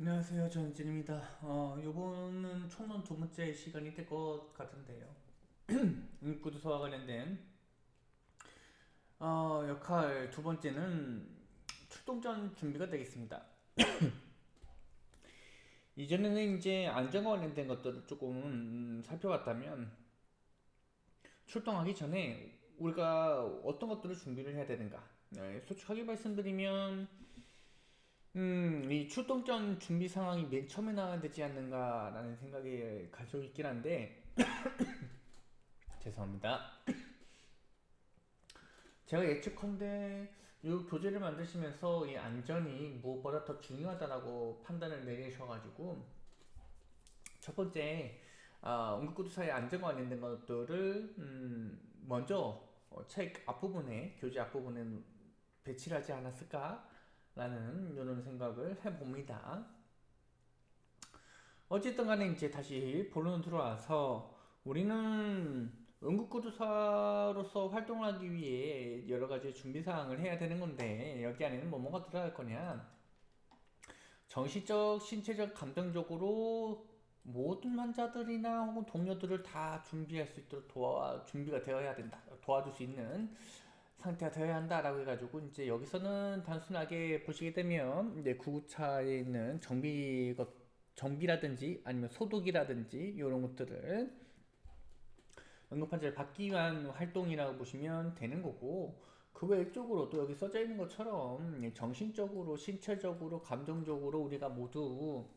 안녕하세요. 전진입니다. 요거는 총론 두 번째 시간이 될 것 같은데요. 구두서와 관련된 역할 두 번째는 출동전 준비가 되겠습니다. 이전에는 이제 안전과 관련된 것들을 조금 살펴봤다면 출동하기 전에 우리가 어떤 것들을 준비를 해야 되는가? 솔직하게 말씀드리면 이 출동전 준비 상황이 맨 처음에 나와야 되지 않는가라는 생각이 가지고 있긴 한데 죄송합니다. 제가 예측컨대 이 교재를 만드시면서 이 안전이 무엇보다 더 중요하다라고 판단을 내리셔가지고 첫 번째 응급구조사의 안전과 관련된 것들을 먼저 책 앞부분에 교재 앞부분에 배치를 하지 않았을까라는 이런 생각을 해봅니다. 어쨌든 간에 이제 다시 본론으로 들어와서 우리는 응급구조사로서 활동하기 위해 여러 가지 준비 사항을 해야 되는 건데 여기 안에는 뭐가 들어갈 거냐? 정신적, 신체적, 감정적으로 모든 환자들이나 혹은 동료들을 다 준비할 수 있도록 준비가 되어야 된다. 도와줄 수 있는 상태가 되어야 한다라고 해가지고 이제 여기서는 단순하게 보시게 되면 이제 구급차에 있는 정비라든지 아니면 소독이라든지 이런 것들을 응급환자를 받기 위한 활동이라고 보시면 되는 거고 그 외적으로 또 여기 써져 있는 것처럼 정신적으로, 신체적으로, 감정적으로 우리가 모두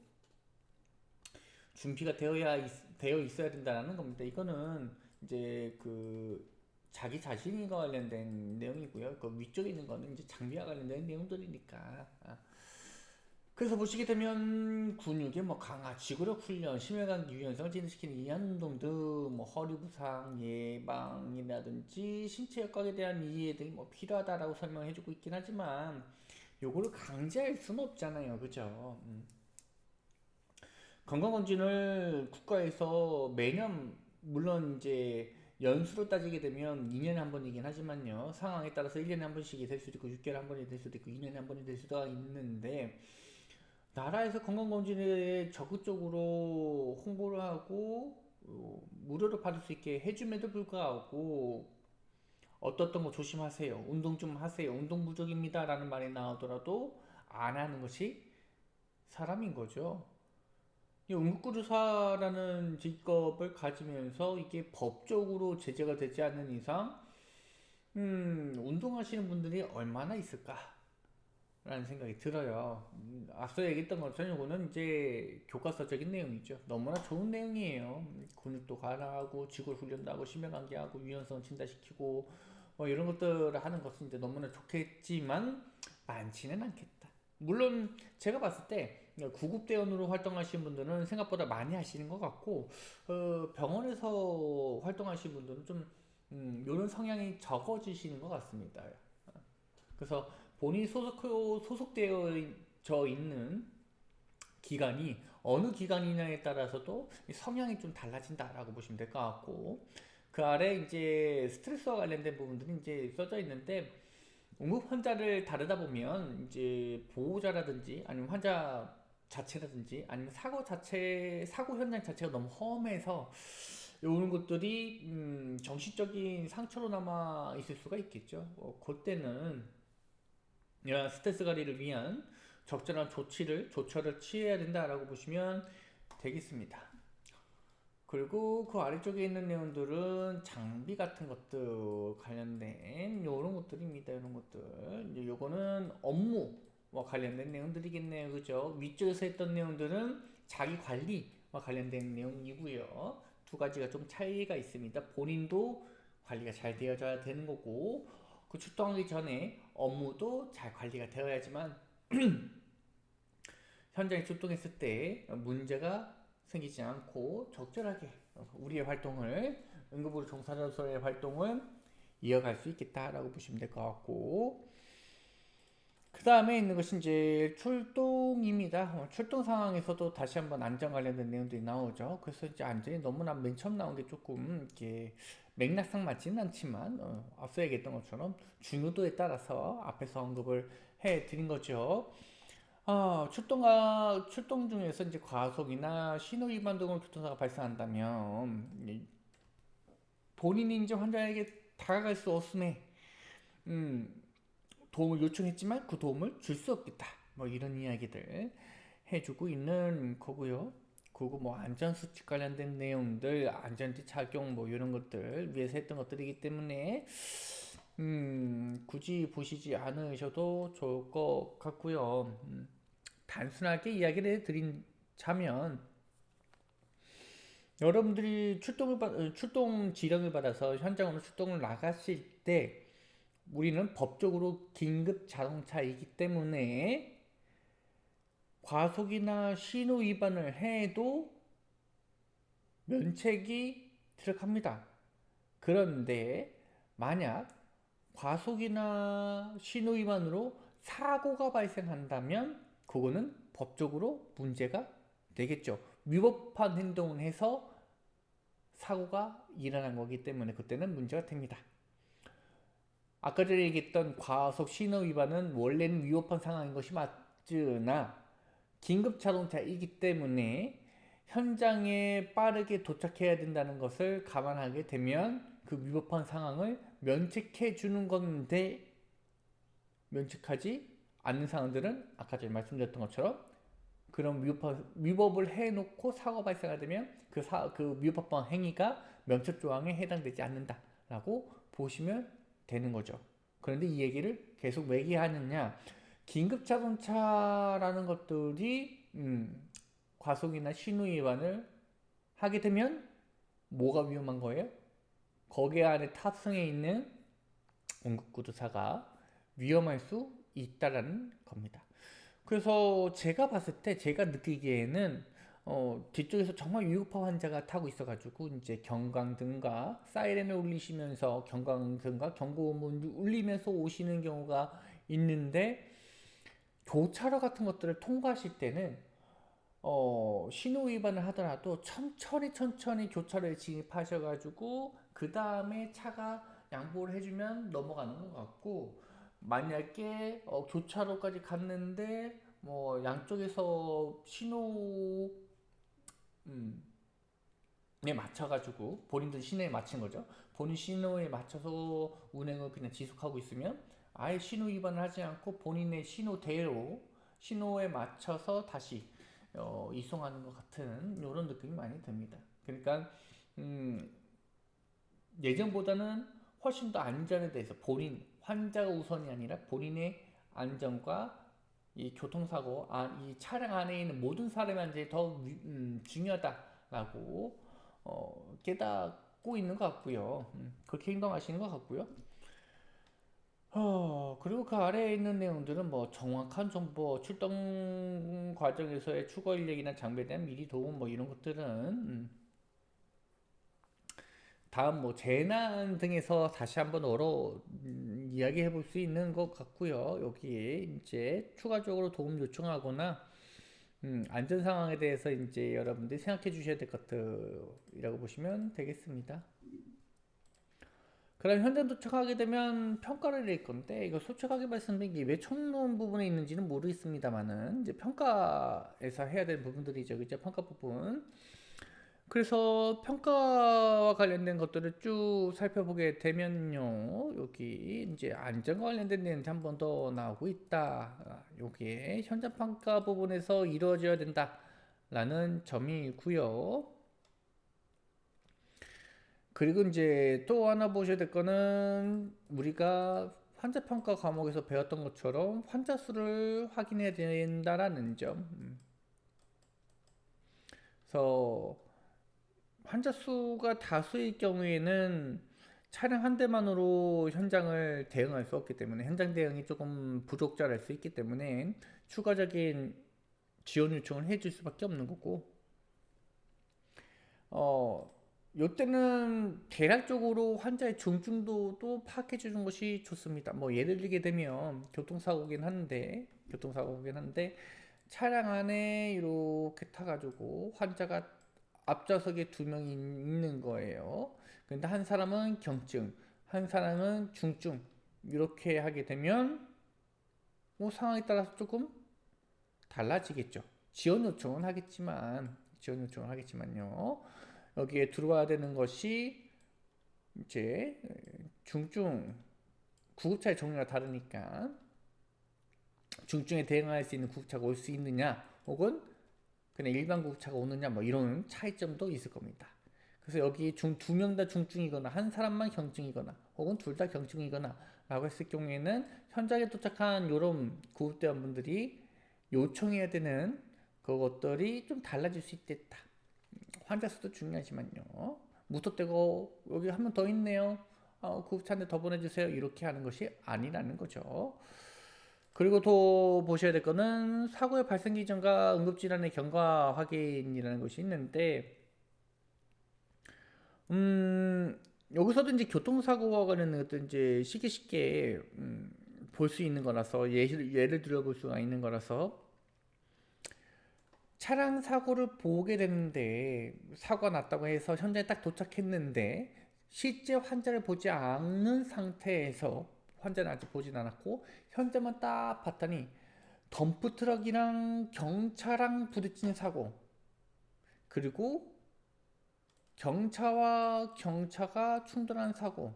준비가 되어 있어야 된다는 겁니다. 이거는 이제 그 자기 자신과 관련된 내용이고요. 그 위쪽에 있는 거는 이제 장비와 관련된 내용들이니까. 그래서 보시게 되면 근육의 뭐 강화, 지구력 훈련, 심혈관 유연성을 진행시키는 이완운동 등 뭐 허리 부상 예방이라든지 신체 역학에 대한 이해 등이 뭐 필요하다라고 설명해주고 있긴 하지만 요거를 강제할 수는 없잖아요, 그죠? 건강검진을 국가에서 매년 물론 이제 연수로 따지게 되면 2년에 한 번이긴 하지만요. 상황에 따라서 1년에 한 번씩이 될 수도 있고 6개월에 한 번이 될 수도 있고 2년에 한 번이 될 수도 있는데 나라에서 건강검진에 적극적으로 홍보를 하고 무료로 받을 수 있게 해줌에도 불구하고 어떻던 거 조심하세요. 운동 좀 하세요. 운동 부족입니다. 라는 말이 나오더라도 안 하는 것이 사람인 거죠. 이 응급구조사라는 직업을 가지면서 이게 법적으로 제재가 되지 않는 이상, 운동하시는 분들이 얼마나 있을까? 라는 생각이 들어요. 앞서 얘기했던 것처럼 이거는 이제 교과서적인 내용이죠. 너무나 좋은 내용이에요. 근육도 강화하고, 지구 훈련도 하고, 심혈관계하고, 유연성 증대시키고, 뭐 이런 것들을 하는 것은 이제 너무나 좋겠지만, 많지는 않겠다. 물론, 제가 봤을 때, 구급대원으로 활동하시는 분들은 생각보다 많이 하시는 것 같고, 병원에서 활동하시는 분들은 좀, 이런 성향이 적어지시는 것 같습니다. 그래서 본인이 소속되어 있는 기관이 어느 기관이냐에 따라서도 성향이 좀 달라진다라고 보시면 될 것 같고 그 아래 이제 스트레스와 관련된 부분들이 이제 써져 있는데 응급 환자를 다루다 보면 이제 보호자라든지 아니면 환자 자체라든지 아니면 사고 현장 자체가 너무 험해서 이런 것들이 정신적인 상처로 남아 있을 수가 있겠죠. 그때는 이러한 스트레스 관리를 위한 적절한 조처를 취해야 된다라고 보시면 되겠습니다. 그리고 그 아래쪽에 있는 내용들은 장비 같은 것들 관련된 이런 것들입니다. 이런 것들. 이제 요거는 업무와 관련된 내용들이겠네요. 그죠? 위쪽에서 했던 내용들은 자기 관리와 관련된 내용이고요. 두 가지가 좀 차이가 있습니다. 본인도 관리가 잘 되어져야 되는 거고, 그 출동하기 전에 업무도 잘 관리가 되어야지만 현장에 출동했을 때 문제가 생기지 않고 적절하게 우리의 활동을 응급으로 종사자로서의 활동을 이어갈 수 있겠다라고 보시면 될 것 같고 그 다음에 있는 것이 이제 출동입니다. 출동 상황에서도 다시 한번 안전 관련된 내용들이 나오죠. 그래서 이제 안전이 너무나 맨 처음 나온 게 조금 이렇게 맥락상 맞지는 않지만 앞서 얘기했던 것처럼 중요도에 따라서 앞에서 언급을 해 드린 거죠. 출동 중에서 이제 과속이나 신호 위반 등으로 교통사고가 발생한다면 본인이 이제 환자에게 다가갈 수 없음에 음, 도움을 요청했지만 그 도움을 줄 수 없겠다. 뭐 이런 이야기들 해주고 있는 거고요. 그리고 뭐 안전수칙 관련된 내용들, 안전띠 착용 뭐 이런 것들 위해서 했던 것들이기 때문에 굳이 보시지 않으셔도 좋을 것 같고요. 단순하게 이야기를 드린자면 여러분들이 출동 지령을 받아서 현장으로 출동을 나가실 때 우리는 법적으로 긴급 자동차이기 때문에 과속이나 신호 위반을 해도 면책이 들어갑니다. 그런데 만약 과속이나 신호 위반으로 사고가 발생한다면 그거는 법적으로 문제가 되겠죠. 위법한 행동을 해서 사고가 일어난 거기 때문에 그때는 문제가 됩니다. 아까 전에 얘기했던 과속 신호 위반은 원래는 위법한 상황인 것이 맞으나 긴급 자동차이기 때문에 현장에 빠르게 도착해야 된다는 것을 감안하게 되면 그 위법한 상황을 면책해 주는 건데 면책하지 않는 상황들은 아까 전에 말씀드렸던 것처럼 그런 위법을 해놓고 사고 발생이 되면 그 위법한 행위가 면책 조항에 해당되지 않는다라고 보시면 되는 거죠. 그런데 이 얘기를 계속 왜 하느냐? 긴급 자동차라는 것들이 과속이나 신호 위반을 하게 되면 뭐가 위험한 거예요? 거기 안에 탑승해 있는 응급구조사가 위험할 수 있다라는 겁니다. 그래서 제가 봤을 때 제가 느끼기에는 뒤쪽에서 정말 위급한 환자가 타고 있어가지고 이제 경광등과 사이렌을 울리시면서 경광등과 경고음을 울리면서 오시는 경우가 있는데 교차로 같은 것들을 통과하실 때는 신호 위반을 하더라도 천천히 교차로에 진입하셔가지고 그 다음에 차가 양보를 해주면 넘어가는 것 같고 만약에 교차로까지 갔는데 뭐 양쪽에서 신호 에 맞춰가지고 본인들 신호에 맞춘 거죠. 본인 신호에 맞춰서 운행을 그냥 지속하고 있으면 아예 신호 위반을 하지 않고 본인의 신호대로 신호에 맞춰서 다시 이송하는 것 같은 이런 느낌이 많이 듭니다. 그러니까 음, 예전보다는 훨씬 더 안전에 대해서 본인 환자가 우선이 아니라 본인의 안전과 이 교통사고, 이 차량 안에 있는 모든 사람의 안전이 더 중요하다라고 깨닫고 있는 것 같고요. 그렇게 행동하시는 것 같고요. 그리고 그 아래에 있는 내용들은 뭐 정확한 정보, 출동 과정에서의 추가 인력이나 장비에 대한 미리 도움 뭐 이런 것들은 다음 뭐 재난 등에서 다시 한번 이야기해 볼 수 있는 것 같고요. 여기에 이제 추가적으로 도움 요청하거나 안전 상황에 대해서 이제 여러분들이 생각해 주셔야 될 것들이라고 보시면 되겠습니다. 그럼 현장 도착하게 되면 평가를 낼 건데 이거 솔직하게 말씀드리면 왜 첨론 부분에 있는지는 모르겠습니다만은 이제 평가에서 해야 될 부분들이죠. 그죠? 평가 부분. 그래서 평가와 관련된 것들을 쭉 살펴보게 되면요. 여기 이제 안전과 관련된 내용이 한 번 더 나오고 있다. 여기에 현장 평가 부분에서 이루어져야 된다라는 점이 있고요. 그리고 이제 또 하나 보셔야 될 거는 우리가 환자 평가 과목에서 배웠던 것처럼 환자 수를 확인해야 된다라는 점. 그래서 환자 수가 다수일 경우에는 차량 한 대만으로 현장을 대응할 수 없기 때문에 현장 대응이 조금 부적절할 수 있기 때문에 추가적인 지원 요청을 해줄 수밖에 없는 거고 요때는 대략적으로 환자의 중증도도 파악해 주는 것이 좋습니다. 뭐 예를 들게 되면 교통사고긴 한데 차량 안에 이렇게 타가지고 환자가 앞좌석에 두 명이 있는 거예요. 근데 한 사람은 경증, 한 사람은 중증 이렇게 하게 되면 뭐 상황에 따라서 조금 달라지겠죠. 지원 요청은 하겠지만요. 여기에 들어와야 되는 것이 이제 중증 구급차의 종류가 다르니까 중증에 대응할 수 있는 구급차가 올 수 있느냐, 혹은 그냥 일반 구급차가 오느냐, 뭐 이런 차이점도 있을 겁니다. 그래서 여기 두 명 다 중증이거나 한 사람만 경증이거나 혹은 둘 다 경증이거나 라고 했을 경우에는 현장에 도착한 이런 구급대원분들이 요청해야 되는 그것들이 좀 달라질 수 있겠다. 환자 수도 중요하지만요. 무턱대고 여기 한 명 더 있네요. 구급차 한 대 더 보내주세요. 이렇게 하는 것이 아니라는 거죠. 그리고 또 보셔야 될 거는 사고의 발생 기전과 응급질환의 경과 확인이라는 것이 있는데, 여기서도 이제 교통사고와 관련된 것도 이제 쉽게 볼 수 있는 거라서 예를 들어볼 수가 있는 거라서, 차량 사고를 보게 되는데 사고가 났다고 해서 현장에 딱 도착했는데 실제 환자를 보지 않는 상태에서, 환자는 아직 보진 않았고 현장만 딱 봤더니 덤프트럭이랑 경차랑 부딪힌 사고, 그리고 경차와 경차가 충돌한 사고,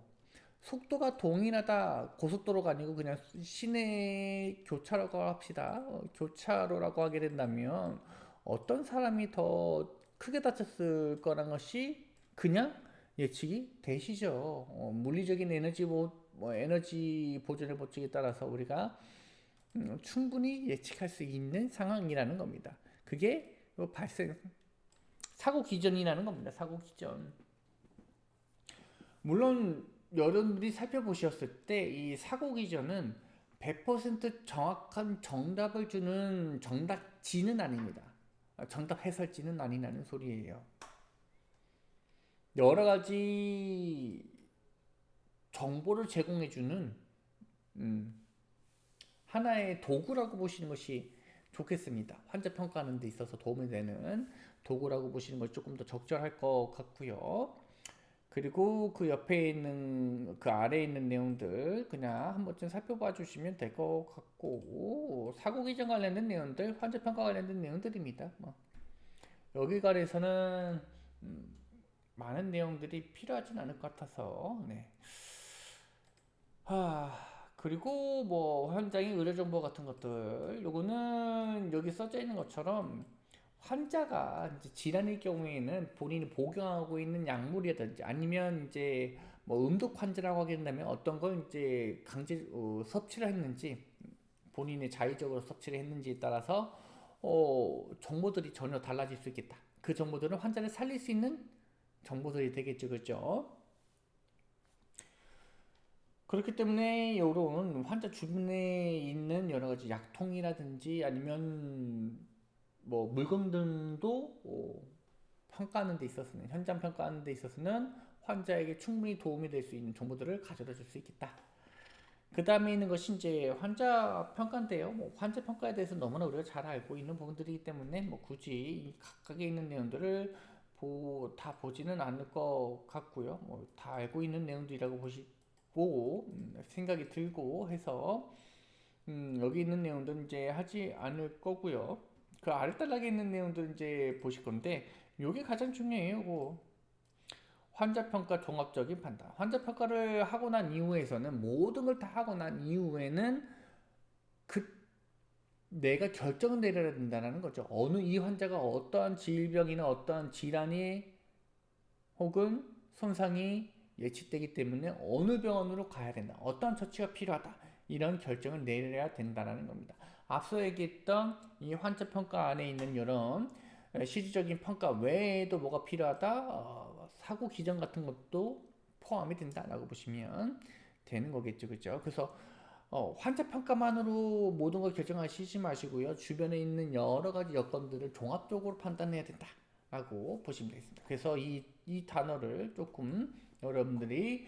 속도가 동일하다, 고속도로가 아니고 그냥 시내 교차로라고 합시다. 교차로라고 하게 된다면 어떤 사람이 더 크게 다쳤을 거란 것이 그냥 예측이 되시죠. 물리적인 에너지 보존의 법칙에 따라서 우리가 충분히 예측할 수 있는 상황이라는 겁니다. 그게 사고 기전이라는 겁니다. 사고 기전. 물론 여러분들이 살펴보셨을 때 이 사고 기전은 100% 정확한 정답을 주는 정답지는 아닙니다. 정답 해설지는 아니라는 소리예요. 여러 가지 정보를 제공해주는 하나의 도구라고 보시는 것이 좋겠습니다. 환자 평가하는 데 있어서 도움이 되는 도구라고 보시는 것이 조금 더 적절할 것 같고요. 그리고 그 옆에 있는 그 아래에 있는 내용들 그냥 한 번쯤 살펴봐 주시면 될 것 같고, 사고 기전 관련된 내용들, 환자 평가 관련된 내용들입니다. 여기 관해서는 많은 내용들이 필요하진 않을 것 같아서, 네. 그리고 뭐 현장의 의료 정보 같은 것들, 요거는 여기 써져 있는 것처럼 환자가 이제 질환일 경우에는 본인이 복용하고 있는 약물이라든지 아니면 이제 뭐 음독 환자라고 하게 된다면 어떤 걸 이제 강제 섭취를 했는지, 본인이 자의적으로 섭취를 했는지에 따라서 정보들이 전혀 달라질 수 있겠다. 그 정보들은 환자를 살릴 수 있는 정보들이 되겠죠, 그렇죠? 그렇기 때문에 이런 환자 주변에 있는 여러 가지 약통이라든지 아니면 뭐 물건 등도 평가하는 데 있어서는, 현장 평가하는 데 있어서는 환자에게 충분히 도움이 될 수 있는 정보들을 가져다 줄 수 있겠다. 그 다음에 있는 것이 이제 환자 평가인데요. 뭐 환자 평가에 대해서 너무나 우리가 잘 알고 있는 부분들이기 때문에 뭐 굳이 이 각각에 있는 내용들을 다 보지는 않을 것 같고요. 뭐 다 알고 있는 내용들이라고 보시고 생각이 들고 해서 여기 있는 내용들은 이제 하지 않을 거고요. 그 아래단락에 있는 내용들은 이제 보실 건데, 요게 가장 중요해요. 요거. 환자평가 종합적인 판단. 환자평가를 하고 난 이후에서는, 모든 걸 다 하고 난 이후에는 그 내가 결정을 내려야 된다는 거죠. 이 환자가 어떠한 질병이나 어떠한 질환이 혹은 손상이 예측되기 때문에 어느 병원으로 가야 된다, 어떠한 처치가 필요하다, 이런 결정을 내려야 된다는 겁니다. 앞서 얘기했던 이 환자 평가 안에 있는 이런 실질적인 평가 외에도 뭐가 필요하다, 사고 기전 같은 것도 포함이 된다라고 보시면 되는 거겠죠, 그죠? 그래서 환자 평가만으로 모든 걸 결정하시지 마시고요, 주변에 있는 여러 가지 여건들을 종합적으로 판단해야 된다라고 보시면 되겠습니다. 그래서 이 단어를 조금 여러분들이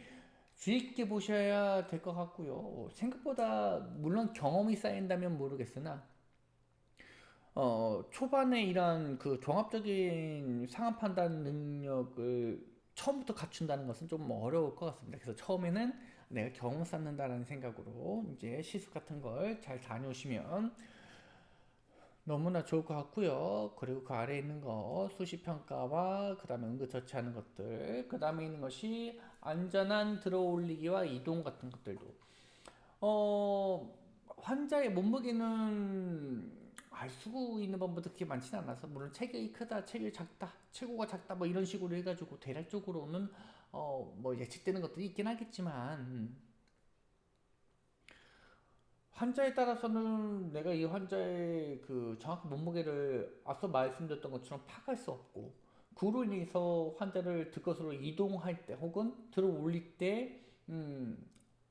주의 깊게 보셔야 될 것 같고요. 생각보다 물론 경험이 쌓인다면 모르겠으나 초반에 이런 그 종합적인 상황 판단 능력을 처음부터 갖춘다는 것은 좀 어려울 것 같습니다. 그래서 처음에는 내가 경험 쌓는다라는 생각으로 이제 시술 같은 걸 잘 다녀오시면 너무나 좋을 것 같고요. 그리고 그 아래에 있는 거 수시평가와 그 다음에 응급처치하는 것들, 그 다음에 있는 것이 안전한 들어올리기와 이동 같은 것들도 어, 환자의 몸무게는 알 수 있는 방법도 그렇게 많지는 않아서, 물론 체격이 크다, 체격이 작다, 체구가 작다 뭐 이런 식으로 해가지고 대략적으로는 뭐 예측되는 것들이 있긴 하겠지만, 환자에 따라서는 내가 이 환자의 그 정확한 몸무게를 앞서 말씀드렸던 것처럼 파악할 수 없고, 그로 인해서 환자를 들것으로 이동할 때 혹은 들어 올릴 때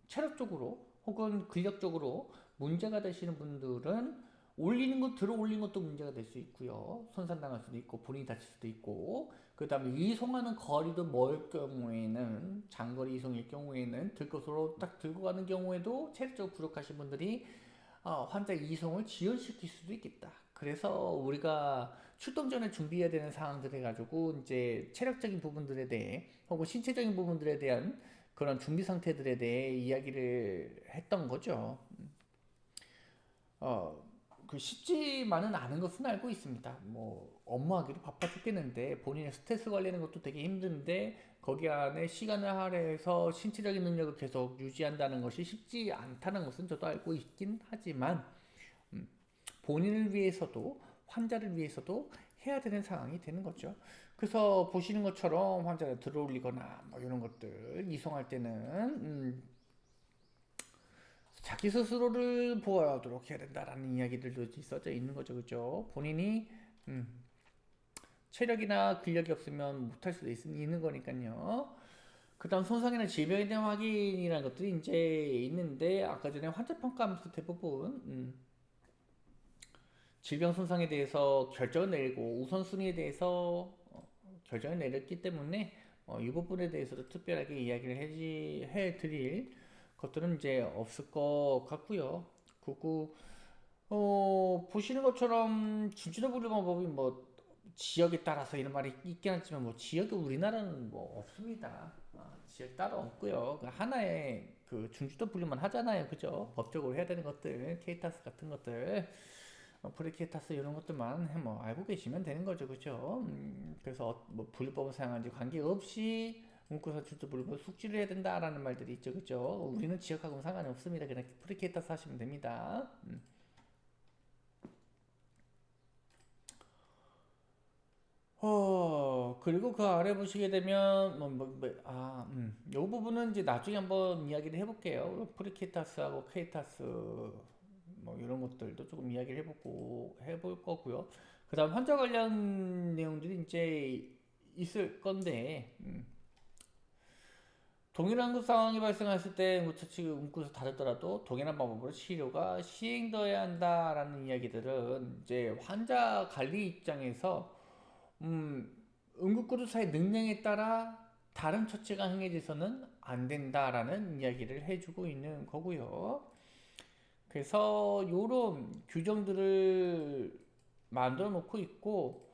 체력적으로 혹은 근력적으로 문제가 되시는 분들은 올리는 것 들어 올리는 것도 문제가 될 수 있고요. 손상당할 수도 있고 본인이 다칠 수도 있고, 그 다음에 이송하는 거리도 멀 경우에는, 장거리 이송일 경우에는 들것으로 딱 들고 가는 경우에도 체력적으로 부족하신 분들이 환자 이송을 지연시킬 수도 있겠다. 그래서 우리가 출동 전에 준비해야 되는 사항들을 가지고 이제 체력적인 부분들에 대해 혹은 신체적인 부분들에 대한 그런 준비 상태들에 대해 이야기를 했던 거죠. 어, 그 쉽지만은 않은 것은 알고 있습니다. 뭐 업무하기도 바빠 죽겠는데 본인의 스트레스 관리하는 것도 되게 힘든데 거기 안에 시간을 할애해서 신체적인 능력을 계속 유지한다는 것이 쉽지 않다는 것은 저도 알고 있긴 하지만, 음, 본인을 위해서도 환자를 위해서도 해야 되는 상황이 되는 거죠. 그래서 보시는 것처럼 환자를 들어올리거나 뭐 이런 것들 이송할 때는 자기 스스로를 보호하도록 해야 된다라는 이야기들도 있어져 있는 거죠, 그죠? 본인이 음, 체력이나 근력이 없으면 못할 수도 있는 거니까요. 그다음 손상이나 질병에 대한 확인이라는 것들이 이제 있는데, 아까 전에 환자 평가하면서 대부분 질병 손상에 대해서 결정을 내리고 우선순위에 대해서 결정을 내렸기 때문에 이 부분에 대해서도 특별하게 이야기를 해드릴 것들은 이제 없을 것 같고요. 그리고 보시는 것처럼 진주도 분류 방법이 뭐 지역에 따라서 이런 말이 있긴 하지만 뭐 지역이 우리나라는 뭐 없습니다. 지역 따로 없고요. 그 하나의 그 중주도 분류만 하잖아요, 그죠? 법적으로 해야 되는 것들, 케이타스 같은 것들, 프리케이타스 이런 것들만 뭐 알고 계시면 되는 거죠, 그죠? 그래서 뭐 분류법을 사용하는지 관계없이 문구사 중주 분류법 숙지를 해야 된다라는 말들이 있죠, 그죠? 우리는 지역하고는 상관이 없습니다. 그냥 프리케이타스 하시면 됩니다. 그리고 그 아래 보시게 되면, 요 부분은 이제 나중에 한번 이야기를 해볼게요. 프리케타스하고 케이타스, 뭐, 이런 것들도 조금 이야기를 해볼 거고요. 그 다음 환자 관련 내용들이 이제 있을 건데, 동일한 그 상황이 발생했을 때 응급처치 응급구조 다르더라도 동일한 방법으로 치료가 시행되어야 한다라는 이야기들은 이제 환자 관리 입장에서 음, 응급구조사의 능력에 따라 다른 처치가 행해져서는 안 된다라는 이야기를 해주고 있는 거고요. 그래서 이런 규정들을 만들어 놓고 있고,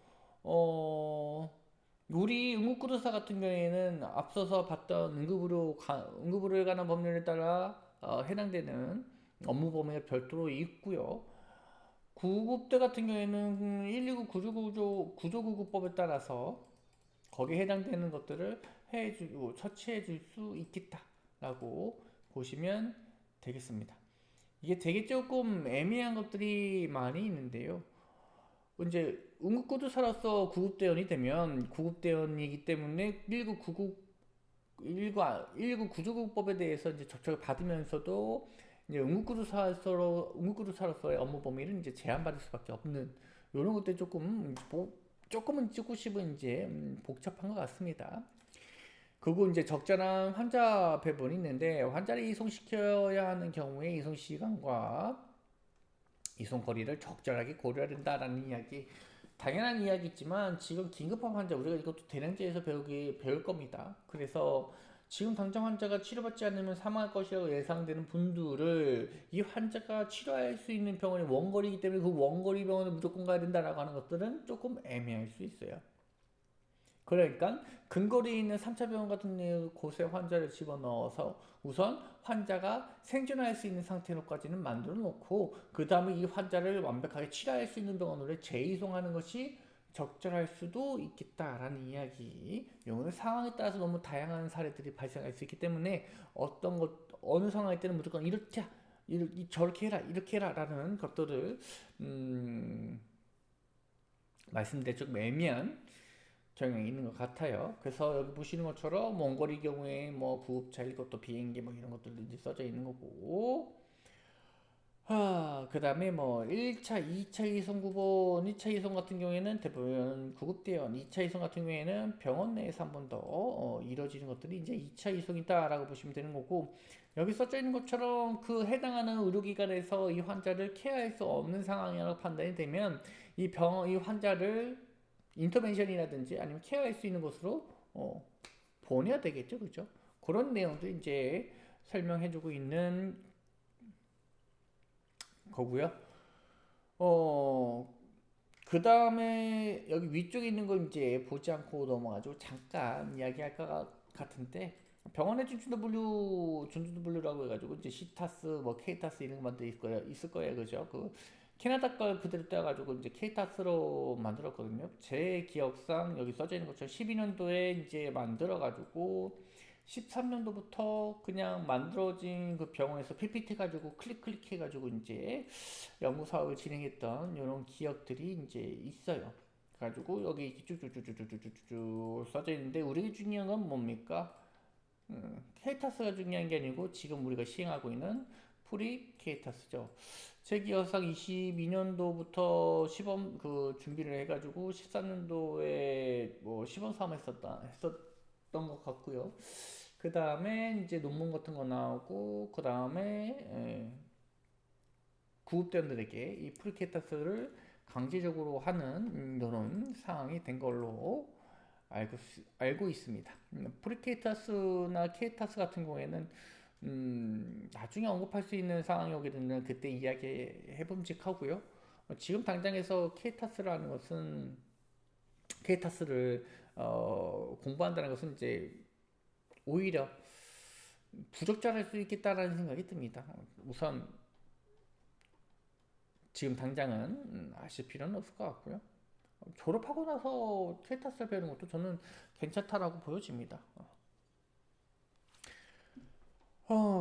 어, 우리 응급구조사 같은 경우에는 앞서서 봤던 응급으로에 관한 법률에 따라 해당되는 업무 범위가 별도로 있고요. 구급대 같은 경우에는 119 구조구조법에 따라서 거기에 해당되는 것들을 해주고 처치해 줄 수 있겠다라고 보시면 되겠습니다. 이게 되게 조금 애매한 것들이 많이 있는데요. 이제 응급구조사로서 구급대원이 되면 구급대원이기 때문에 119 구조구법에 대해서 이제 접촉을 받으면서도 이제 응급구조사로서의 업무 범위를 이제 제한받을 수밖에 없는 이런 것들 조금은 조금씩은 이제 복잡한 것 같습니다. 그리고 이제 적절한 환자 배분이 있는데, 환자를 이송시켜야 하는 경우에 이송 시간과 이송 거리를 적절하게 고려해야 된다라는 이야기, 당연한 이야기지만 지금 긴급한 환자, 우리가 이것도 대량제에서 배울 겁니다. 그래서 지금 당장 환자가 치료받지 않으면 사망할 것이라고 예상되는 분들을 이 환자가 치료할 수 있는 병원이 원거리이기 때문에 그 원거리 병원을 무조건 가야 된다라고 하는 것들은 조금 애매할 수 있어요. 그러니까 근거리에 있는 3차 병원 같은 곳에 환자를 집어넣어서 우선 환자가 생존할 수 있는 상태로까지는 만들어 놓고 그 다음에 이 환자를 완벽하게 치료할 수 있는 병원으로 재이송하는 것이 적절할 수도 있겠다라는 이야기. 이거는 상황에 따라서 너무 다양한 사례들이 발생할 수 있기 때문에 어떤 것 어느 상황일 때는 무조건 이렇게 저렇게 해라 이렇게 해라라는 것들을 음, 말씀드릴 좀 애매한 경향이 있는 것 같아요. 그래서 여기 보시는 것처럼 먼 거리 경우에 뭐 구급차, 헬리콥터, 비행기 뭐 이런 것들도 이제 써져 있는 거고, 그 다음에 뭐 1차, 2차 이송 구본, 2차 이송 같은 경우에는 대부분 구급대원, 2차 이송 같은 경우에는 병원 내에서 한 번 더 이루어지는 것들이 이제 2차 이송이다라고 보시면 되는 거고, 여기 써져 있는 것처럼 그 해당하는 의료기관에서 이 환자를 케어할 수 없는 상황이라고 판단이 되면 이 환자를 인터벤션이라든지 아니면 케어할 수 있는 곳으로 보내야 되겠죠, 그죠? 그런 내용도 이제 설명해주고 있는 거고요. 어, 그 다음에 여기 위쪽에 있는 거 이제 보지 않고 넘어가지고 잠깐 이야기할 것 같은데 병원에 준준W라고 해가지고 이제 시타스 뭐 케이타스 이런 거 만들 있을 거예요, 그죠? 그 캐나다 걸 그대로 떼어가지고 이제 케이타스로 만들었거든요. 제 기억상 여기 써져 있는 것처럼 12년도에 이제 만들어가지고 13년도부터 그냥 만들어진 그 병원에서 PPT 가지고 클릭 해가지고 이제 연구 사업을 진행했던 이런 기억들이 이제 있어요. 가지고 여기 쭉쭉쭉쭉쭉쭉쭉 써져 있는데 우리 중요한 건 뭡니까? 케이타스가 중요한 게 아니고 지금 우리가 시행하고 있는 프리 케이타스죠. 제 기억상 22년도부터 시범 그 준비를 해가지고 13년도에 뭐 시범 사업 했었던 것 같고요. 그 다음에 이제 논문 같은 거 나오고 그 다음에 구급대원들에게 이 프리케타스를 강제적으로 하는 이런 상황이 된 걸로 알고 있습니다. 프리케타스나 케이타스 같은 경우에는 나중에 언급할 수 있는 상황이 오게 되면 그때 이야기해 봄직하고요. 지금 당장에서 케이타스라는 것은 케이타스를 공부한다는 것은 이제 오히려 부적절할 수 있겠다라는 생각이 듭니다. 우선 지금 당장은 하실 필요는 없을 것 같고요. 졸업하고 나서 케이타스를 배우는 것도 저는 괜찮다라고 보여집니다.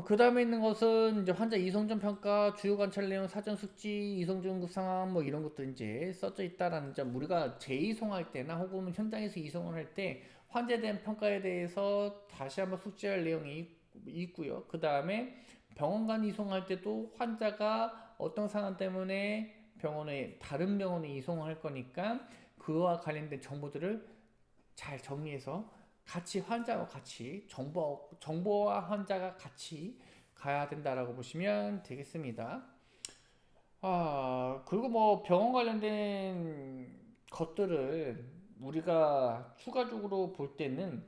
그 다음에 있는 것은 이제 환자 이송전 평가, 주요 관찰 내용, 사전 숙지, 이송전 급 상황 뭐 이런 것도 이제 써져 있다라는 점. 우리가 재이송할 때나 혹은 현장에서 이송을 할 때 환자에 대한 평가에 대해서 다시 한번 숙지할 내용이 있고요. 그 다음에 병원 간 이송할 때도 환자가 어떤 상황 때문에 다른 병원에 이송을 할 거니까 그와 관련된 정보들을 잘 정리해서 같이 환자와 같이 정보와 환자가 같이 가야 된다라고 보시면 되겠습니다. 그리고 뭐 병원 관련된 것들을 우리가 추가적으로 볼 때는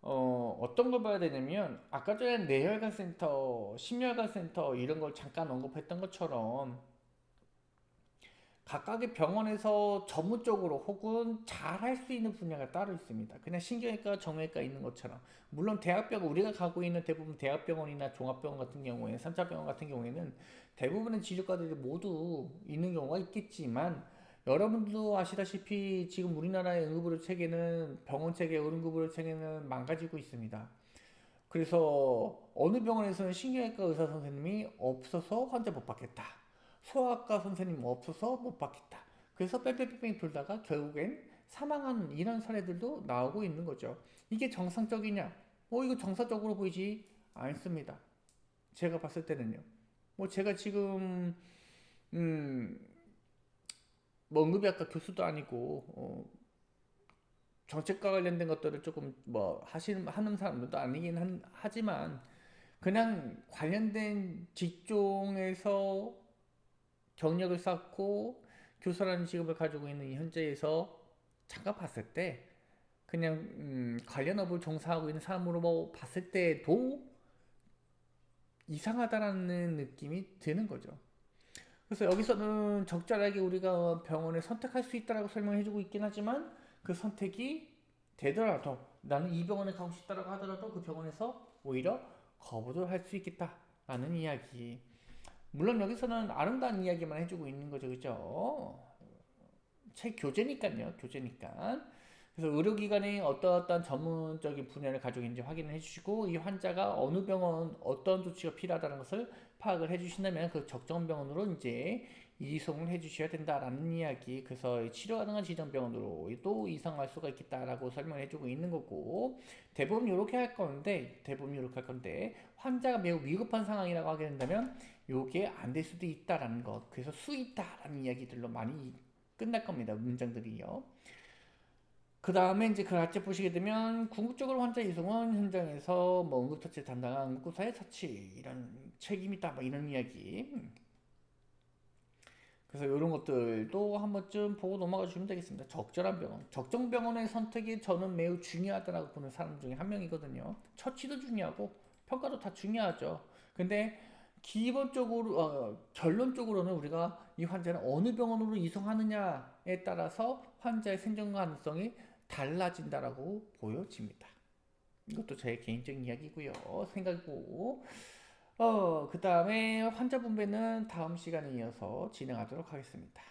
어떤 걸 봐야 되냐면 아까 전에 뇌혈관 센터, 심혈관 센터 이런 걸 잠깐 언급했던 것처럼 각각의 병원에서 전문적으로 혹은 잘 할 수 있는 분야가 따로 있습니다. 그냥 신경외과, 정형외과 있는 것처럼. 물론 대학병원, 우리가 가고 있는 대부분 대학병원이나 종합병원 같은 경우에, 3차 병원 같은 경우에는 대부분의 지류과들이 모두 있는 경우가 있겠지만, 여러분도 아시다시피 지금 우리나라의 응급의료 체계는, 병원 체계, 응급의료 체계는 망가지고 있습니다. 그래서 어느 병원에서는 신경외과 의사 선생님이 없어서 환자 못 받겠다. 소아과 선생님 없어서 못 받겠다. 그래서 뺑뺑뺑뺑 돌다가 결국엔 사망하는 이런 사례들도 나오고 있는 거죠. 이게 정상적이냐? 이거 정상적으로 보이지 않습니다. 제가 봤을 때는요. 뭐 제가 지금 음, 뭐 응급의학과 교수도 아니고 정책과 관련된 것들을 조금 뭐 하는 사람도 아니긴 하지만 그냥 관련된 직종에서 경력을 쌓고 교사라는 직업을 가지고 있는 현재에서 잠깐 봤을 때 그냥 관련 업을 종사하고 있는 사람으로 뭐 봤을 때도 이상하다라는 느낌이 드는 거죠. 그래서 여기서는 적절하게 우리가 병원을 선택할 수 있다라고 설명해주고 있긴 하지만 그 선택이 되더라도 나는 이 병원에 가고 싶다라고 하더라도 그 병원에서 오히려 거부를 할 수 있겠다라는 이야기. 물론 여기서는 아름다운 이야기만 해주고 있는 거죠, 그죠? 책 교재니까요, 교재니까. 그래서 의료기관이 어떠한 전문적인 분야를 가지고 있는지 확인을 해주시고 이 환자가 어느 병원 어떤 조치가 필요하다는 것을 파악을 해주신다면 그 적정 병원으로 이제 이송을 해주셔야 된다라는 이야기. 그래서 치료 가능한 지정 병원으로 또 이송할 수가 있겠다라고 설명을 해주고 있는 거고 대부분 이렇게 할 건데 환자가 매우 위급한 상황이라고 하게 된다면 요게 안 될 수도 있다라는 것. 그래서 수 있다라는 이야기들로 많이 끝날 겁니다. 문장들이요. 그 다음에 이제 그 아래 보시게 되면 궁극적으로 환자 이송은 현장에서 뭐 응급처치 담당한 응급사의 처치 이런 책임이 있다 뭐 이런 이야기. 그래서 이런 것들도 한 번쯤 보고 넘어가 주시면 되겠습니다. 적절한 병원, 적정 병원의 선택이 저는 매우 중요하다고 보는 사람 중에 한 명이거든요. 처치도 중요하고 평가도 다 중요하죠. 근데 기본적으로 결론적으로는 우리가 이 환자를 어느 병원으로 이송하느냐에 따라서 환자의 생존 가능성이 달라진다라고 보여집니다. 이것도 제 개인적인 이야기고요. 생각이고 그 다음에 환자 분배는 다음 시간에 이어서 진행하도록 하겠습니다.